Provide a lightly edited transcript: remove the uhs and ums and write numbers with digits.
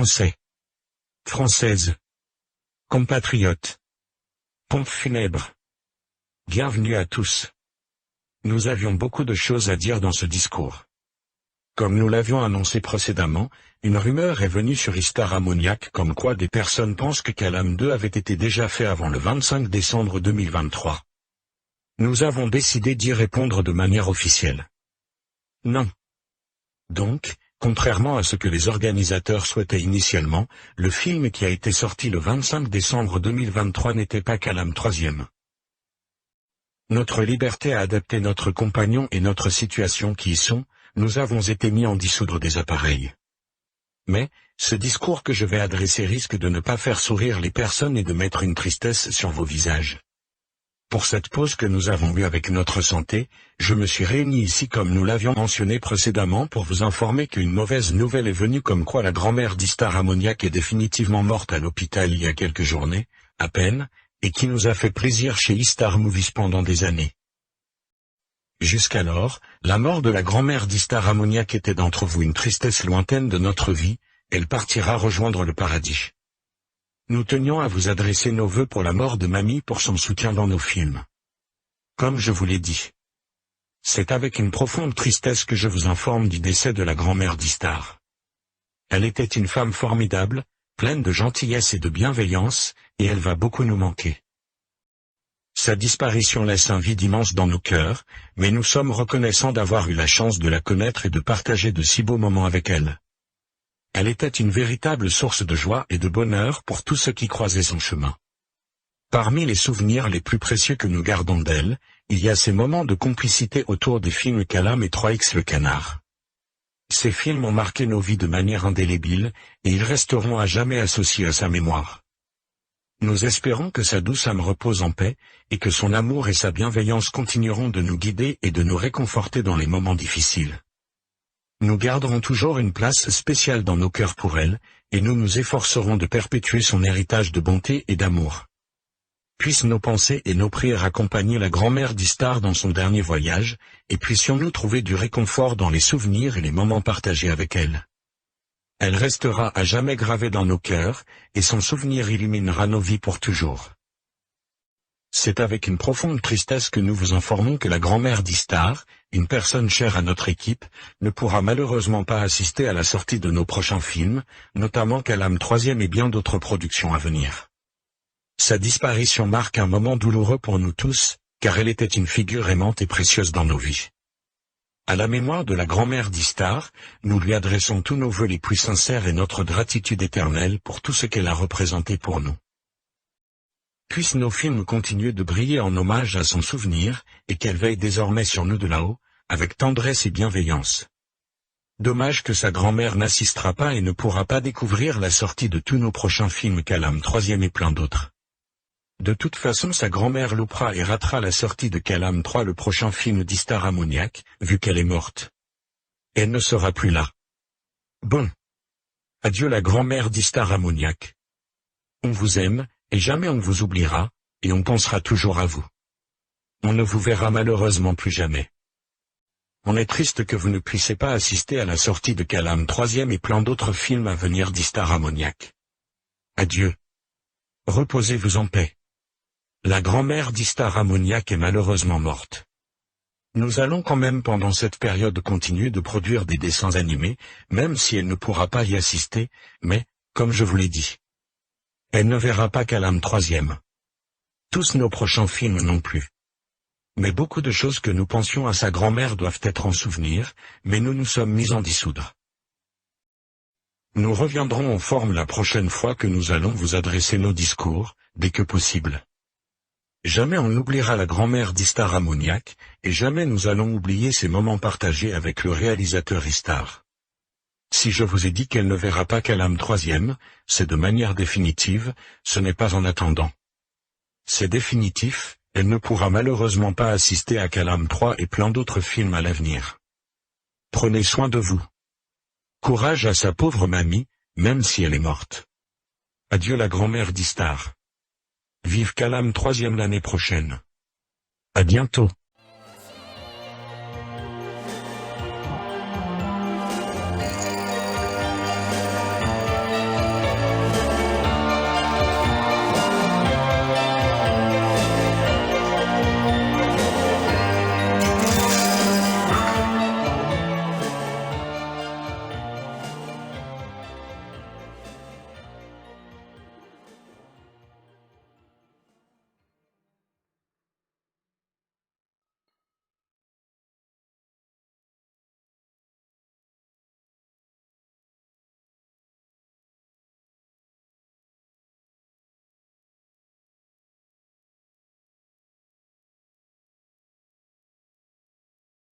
Français, Françaises, compatriotes, pompes funèbres. Bienvenue à tous. Nous avions beaucoup de choses à dire dans ce discours. Comme nous l'avions annoncé précédemment, une rumeur est venue sur Star Ammoniac comme quoi des personnes pensent que Calam 2 avait été déjà fait avant le 25 décembre 2023. Nous avons décidé d'y répondre de manière officielle. Non. Donc, contrairement à ce que les organisateurs souhaitaient initialement, le film qui a été sorti le 25 décembre 2023 n'était pas Calam 3e. Notre liberté à adapter notre compagnon et notre situation qui y sont, nous avons été mis en dissoudre des appareils. Mais, ce discours que je vais adresser risque de ne pas faire sourire les personnes et de mettre une tristesse sur vos visages. Pour cette pause que nous avons eue avec notre santé, je me suis réuni ici comme nous l'avions mentionné précédemment pour vous informer qu'une mauvaise nouvelle est venue comme quoi la grand-mère d'Star Ammoniac est définitivement morte à l'hôpital il y a quelques journées, à peine, et qui nous a fait plaisir chez Star Movies pendant des années. Jusqu'alors, la mort de la grand-mère d'Star Ammoniac était d'entre vous une tristesse lointaine de notre vie, elle partira rejoindre le paradis. Nous tenions à vous adresser nos vœux pour la mort de Mamie pour son soutien dans nos films. Comme je vous l'ai dit. C'est avec une profonde tristesse que je vous informe du décès de la grand-mère d'Star. Elle était une femme formidable, pleine de gentillesse et de bienveillance, et elle va beaucoup nous manquer. Sa disparition laisse un vide immense dans nos cœurs, mais nous sommes reconnaissants d'avoir eu la chance de la connaître et de partager de si beaux moments avec elle. Elle était une véritable source de joie et de bonheur pour tous ceux qui croisaient son chemin. Parmi les souvenirs les plus précieux que nous gardons d'elle, il y a ces moments de complicité autour des films Calam et 3X le Canard. Ces films ont marqué nos vies de manière indélébile, et ils resteront à jamais associés à sa mémoire. Nous espérons que sa douce âme repose en paix, et que son amour et sa bienveillance continueront de nous guider et de nous réconforter dans les moments difficiles. Nous garderons toujours une place spéciale dans nos cœurs pour elle, et nous nous efforcerons de perpétuer son héritage de bonté et d'amour. Puissent nos pensées et nos prières accompagner la grand-mère d'Star dans son dernier voyage, et puissions-nous trouver du réconfort dans les souvenirs et les moments partagés avec elle. Elle restera à jamais gravée dans nos cœurs, et son souvenir illuminera nos vies pour toujours. C'est avec une profonde tristesse que nous vous informons que la grand-mère d'Star, une personne chère à notre équipe, ne pourra malheureusement pas assister à la sortie de nos prochains films, notamment Calam 3e et bien d'autres productions à venir. Sa disparition marque un moment douloureux pour nous tous, car elle était une figure aimante et précieuse dans nos vies. À la mémoire de la grand-mère d'Star, nous lui adressons tous nos vœux les plus sincères et notre gratitude éternelle pour tout ce qu'elle a représenté pour nous. Puissent nos films continuer de briller en hommage à son souvenir, et qu'elle veille désormais sur nous de là-haut, avec tendresse et bienveillance. Dommage que sa grand-mère n'assistera pas et ne pourra pas découvrir la sortie de tous nos prochains films Calam 3e et plein d'autres. De toute façon sa grand-mère loupera et ratera la sortie de Calam 3, le prochain film d'Star Ammoniac, vu qu'elle est morte. Elle ne sera plus là. Bon. Adieu la grand-mère d'Star Ammoniac. On vous aime, et jamais on ne vous oubliera, et on pensera toujours à vous. On ne vous verra malheureusement plus jamais. On est triste que vous ne puissiez pas assister à la sortie de Calam 3e et plein d'autres films à venir d'Star Ammoniac. Adieu. Reposez-vous en paix. La grand-mère d'Star Ammoniac est malheureusement morte. Nous allons quand même pendant cette période continuer de produire des dessins animés, même si elle ne pourra pas y assister, mais, comme je vous l'ai dit, elle ne verra pas Calam 3e. Tous nos prochains films non plus. Mais beaucoup de choses que nous pensions à sa grand-mère doivent être en souvenir, mais nous nous sommes mis en dissoudre. Nous reviendrons en forme la prochaine fois que nous allons vous adresser nos discours, dès que possible. Jamais on n'oubliera la grand-mère d'Star Ammoniac, et jamais nous allons oublier ces moments partagés avec le réalisateur Star. Si je vous ai dit qu'elle ne verra pas Calam 3e, c'est de manière définitive, ce n'est pas en attendant. C'est définitif, elle ne pourra malheureusement pas assister à Calam 3 et plein d'autres films à l'avenir. Prenez soin de vous. Courage à sa pauvre mamie, même si elle est morte. Adieu la grand-mère d'Star. Vive Calam 3e l'année prochaine. À bientôt.